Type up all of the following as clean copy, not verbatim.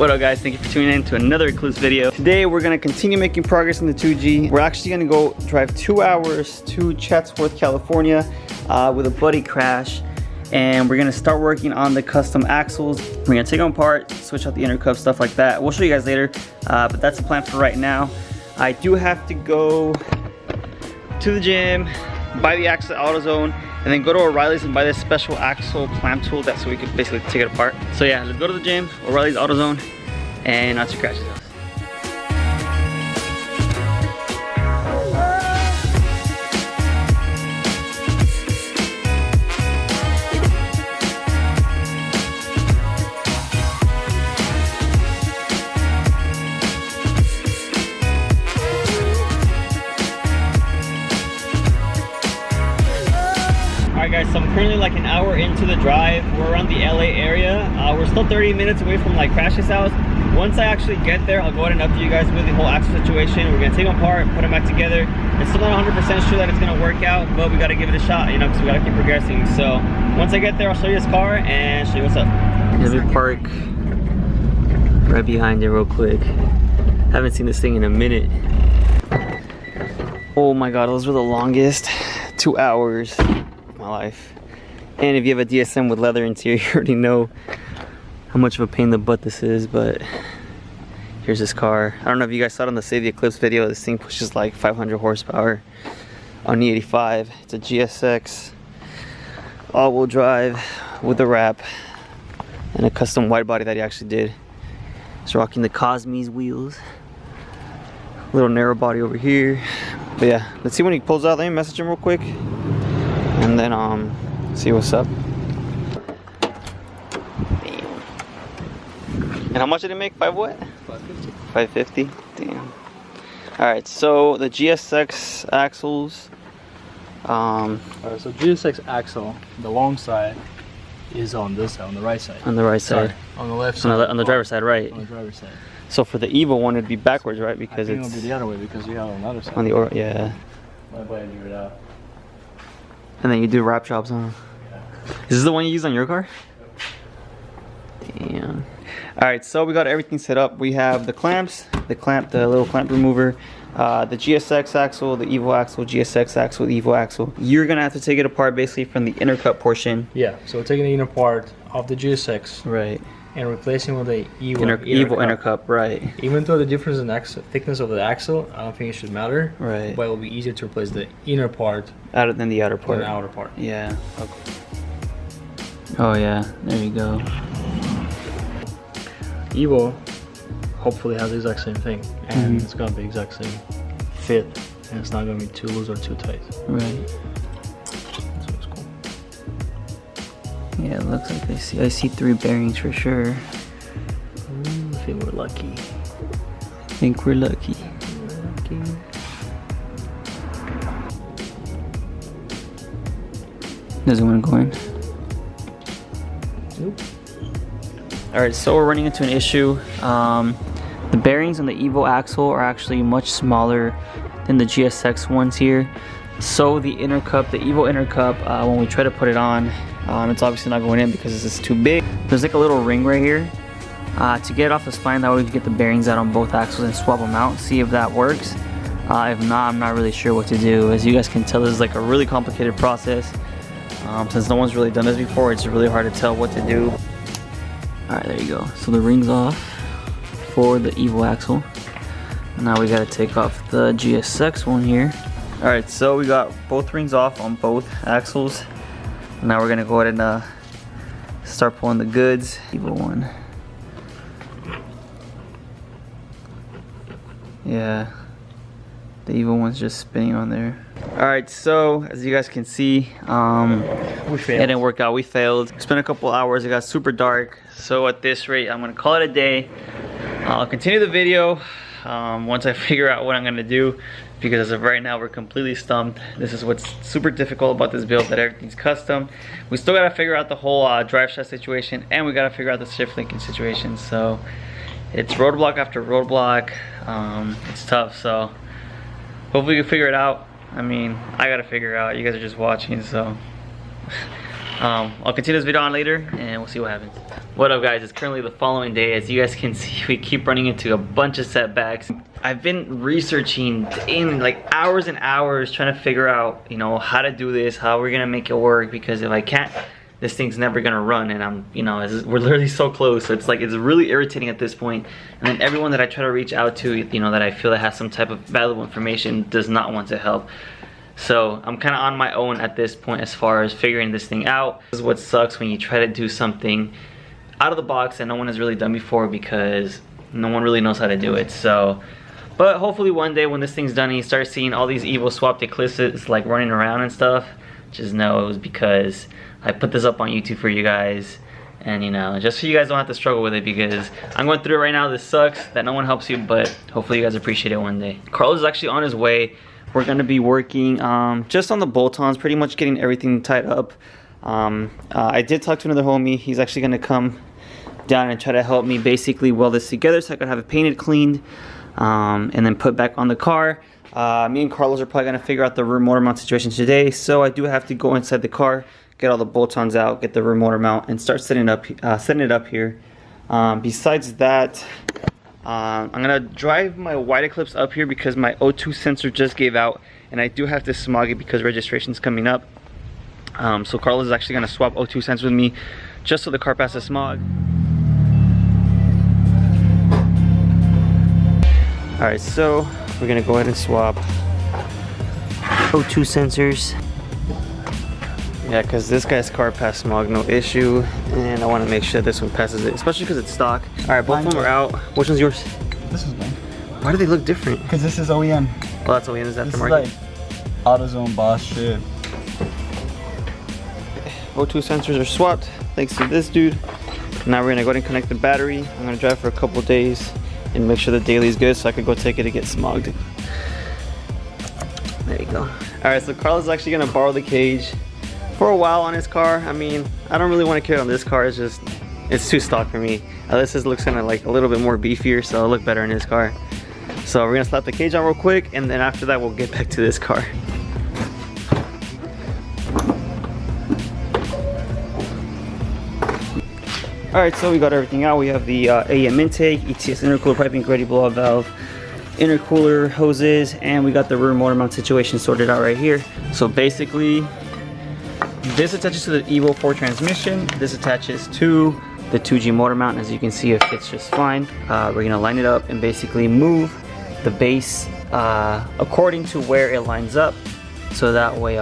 What up guys, thank you for tuning in to another Eclipse video. Today we're gonna continue making progress in the 2G. We're actually gonna go drive 2 hours to Chatsworth, California with a buddy crash. And we're gonna start working on the custom axles. We're gonna take them apart, switch out the intercup, stuff like that. We'll show you guys later, but that's the plan for right now. I do have to go to the gym, buy the axle at AutoZone, and then go to O'Reilly's and buy this special axle clamp tool so we can basically take it apart. So yeah, let's go to the gym, O'Reilly's, AutoZone, and not to crash this house. Alright guys, so I'm currently like an hour into the drive. We're around the LA area. We're still 30 minutes away from like Crash's house. Once I actually get there, I'll go ahead and update you guys with the whole axle situation. We're gonna take them apart, put them back together. It's still not 100% sure that it's gonna work out, but we gotta give it a shot, you know, because we gotta keep progressing. So once I get there, I'll show you this car and show you what's up. Let me park right behind it real quick. Haven't seen this thing in a minute. Oh my god, those were the longest 2 hours my life. And if you have a DSM with leather interior, you already know how much of a pain in the butt this is. But here's this car. I don't know if you guys saw it on the Save the Eclipse video. This thing pushes like 500 horsepower on E85. It's a GSX all-wheel drive with a wrap and a custom wide body that he actually did. It's rocking the Cosmes wheels, little narrow body over here. But yeah, let's see when he pulls out. Let me message him real quick and then see what's up. Damn. And how much did it make? 5 what? 550. 550? Damn. Alright, so the GSX axles. Alright, so GSX axle, the long side is on this side, on the right side. On the right side. Sorry, on the left side. On the driver's side, right. On the driver's side. So for the EVO one, it'd be backwards, right? Because I think it'll be the other way because you have it on the other side. On the yeah. My boy figured it out. And then you do wrap jobs on them. Yeah. Is this the one you used on your car? Damn. Alright, so we got everything set up. We have the clamps, the little clamp remover, the GSX axle, the EVO axle, GSX axle, the EVO axle. You're gonna have to take it apart basically from the intercup portion. Yeah, so we're taking the inner part of the GSX. Right. And replacing with the EVO intercup, right. Even though the difference in thickness of the axle, I don't think it should matter. Right. But it will be easier to replace the inner part than the outer part. Than the outer part. Yeah. Okay. Oh yeah, there you go. EVO hopefully has the exact same thing, and it's gonna be the exact same fit, and it's not gonna be too loose or too tight. Right. So it's cool. Yeah, it looks like I see 3 bearings for sure. I think we're lucky. I think we're lucky. Doesn't want to go in. Nope. Alright, so we're running into an issue. The bearings on the EVO axle are actually much smaller than the GSX ones here. So the intercup, the EVO intercup, when we try to put it on, it's obviously not going in because it's too big. There's like a little ring right here. To get it off the spline, that way we can get the bearings out on both axles and swap them out, see if that works. If not, I'm not really sure what to do. As you guys can tell, this is like a really complicated process. Since no one's really done this before, it's really hard to tell what to do. Alright, there you go. So the ring's off for the EVO axle. Now we gotta take off the GSX one here. Alright, so we got both rings off on both axles. Now we're gonna go ahead and start pulling the goods. EVO one. Yeah, the EVO one's just spinning on there. Alright, so as you guys can see, we failed. It didn't work out. We failed. It's been a couple hours. It got super dark. So at this rate, I'm gonna call it a day. I'll continue the video once I figure out what I'm gonna do, because as of right now, we're completely stumped. This is what's super difficult about this build, that everything's custom. We still gotta figure out the whole drive shaft situation, and we gotta figure out the shift linking situation. So it's roadblock after roadblock. It's tough, so hopefully we can figure it out. I mean, I gotta figure it out. You guys are just watching, so I'll continue this video on later and we'll see what happens. What up guys, it's currently the following day. As you guys can see, we keep running into a bunch of setbacks. I've been researching in like hours and hours trying to figure out, you know, how to do this, how we're gonna make it work, because if I can't, this thing's never gonna run, and I'm, you know, we're literally so close. So it's like, it's really irritating at this point. And then everyone that I try to reach out to, you know, that I feel that has some type of valuable information does not want to help. So I'm kind of on my own at this point as far as figuring this thing out. This is what sucks when you try to do something out of the box that no one has really done before, because no one really knows how to do it. So, but hopefully one day when this thing's done and you start seeing all these EVO swapped Eclipses like running around and stuff, just know it was because I put this up on YouTube for you guys, and you know, just so you guys don't have to struggle with it, because I'm going through it right now. This sucks that no one helps you, but hopefully you guys appreciate it one day. Carlos is actually on his way. We're gonna be working just on the bolt-ons, pretty much getting everything tied up. I did talk to another homie. He's actually gonna come down and try to help me basically weld this together so I could have it painted, cleaned, and then put back on the car. Me and Carlos are probably gonna figure out the rear motor mount situation today, so I do have to go inside the car, get all the bolt-ons out, get the rear motor mount, and start setting it up here. Besides that, I'm gonna drive my white Eclipse up here because my O2 sensor just gave out, and I do have to smog it because registration's coming up. So Carlos is actually gonna swap O2 sensors with me just so the car passes smog. All right, so we're gonna go ahead and swap O2 sensors. Yeah, because this guy's car passed smog, no issue, and I want to make sure this one passes it, especially because it's stock. All right, both of them are out. Which one's yours? This is mine. Why do they look different? Because this is OEM. Oh, that's OEM, is aftermarket? This is like AutoZone Boss shit. O2 sensors are swapped, thanks to this dude. Now we're gonna go ahead and connect the battery. I'm gonna drive for a couple days and make sure the daily is good so I could go take it to get smogged. There you go. All right, so Carlos is actually gonna borrow the cage for a while on his car. I mean, I don't really want to carry it on this car. It's just, it's too stock for me. This looks kind of like a little bit more beefier, so it'll look better in his car. So we're gonna slap the cage on real quick, and then after that we'll get back to this car. All right, so we got everything out. We have the AM intake, ETS intercooler piping, ready blow off valve, intercooler hoses, and we got the rear motor mount situation sorted out right here. So basically, this attaches to the EVO 4 transmission. This attaches to the 2G motor mount. As you can see, it fits just fine. We're gonna line it up and basically move the base according to where it lines up, so that way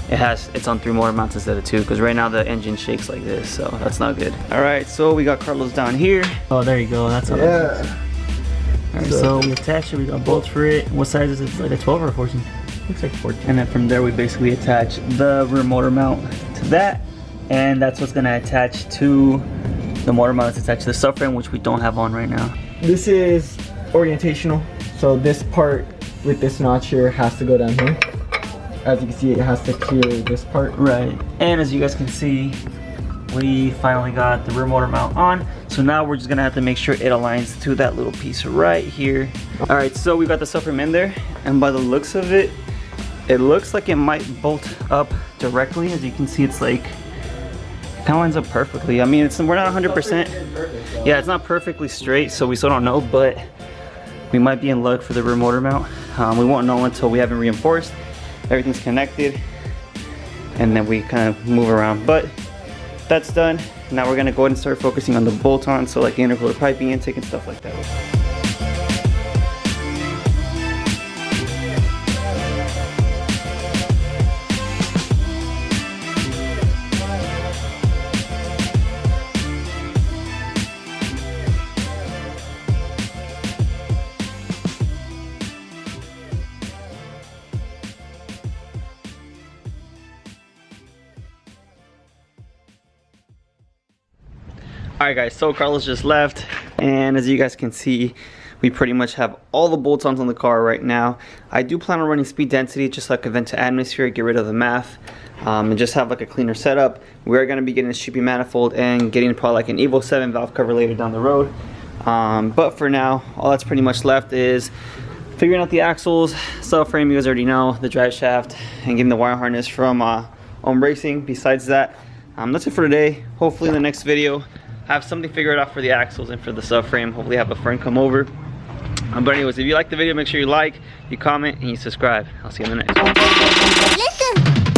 it's on 3 motor mounts instead of 2, because right now the engine shakes like this, so that's not good. All right, so we got Carlos down here. Oh, there you go. That's how. Yeah. All right, so we attach it. We got bolts for it. What size is it? Like a 12 or a 14? Looks like 14. And then from there we basically attach the rear motor mount to that, and that's what's gonna attach to the motor mount that's attached to the subframe, which we don't have on right now. This is orientational, so this part with this notch here has to go down here. As you can see, it has to clear this part. Right. And as you guys can see, we finally got the rear motor mount on. So now we're just gonna have to make sure it aligns to that little piece right here. All right, so we got the subframe in there, and by the looks of it, it looks like it might bolt up directly. As you can see, it's like, it kind of lines up perfectly. I mean, we're not 100%. Yeah, it's not perfectly straight, so we still don't know, but we might be in luck for the rear motor mount. We won't know until we have it reinforced. Everything's connected, and then we kind of move around. But that's done. Now we're gonna go ahead and start focusing on the bolt-on, so like the intercooler piping intake and stuff like that. Alright guys, so Carlos just left, and as you guys can see, we pretty much have all the bolt-ons on the car right now. I do plan on running speed density just like a vent to atmosphere, get rid of the math, and just have like a cleaner setup. We are going to be getting a shipping manifold and getting probably like an EVO 7 valve cover later down the road. But for now, all that's pretty much left is figuring out the axles, subframe, you guys already know, the drive shaft, and getting the wire harness from Racing. Besides that, That's it for today. Hopefully in the next video I have something figured out for the axles and for the subframe. Hopefully have a friend come over. But anyways, if you like the video, make sure you like, you comment, and you subscribe. I'll see you in the next one. Listen.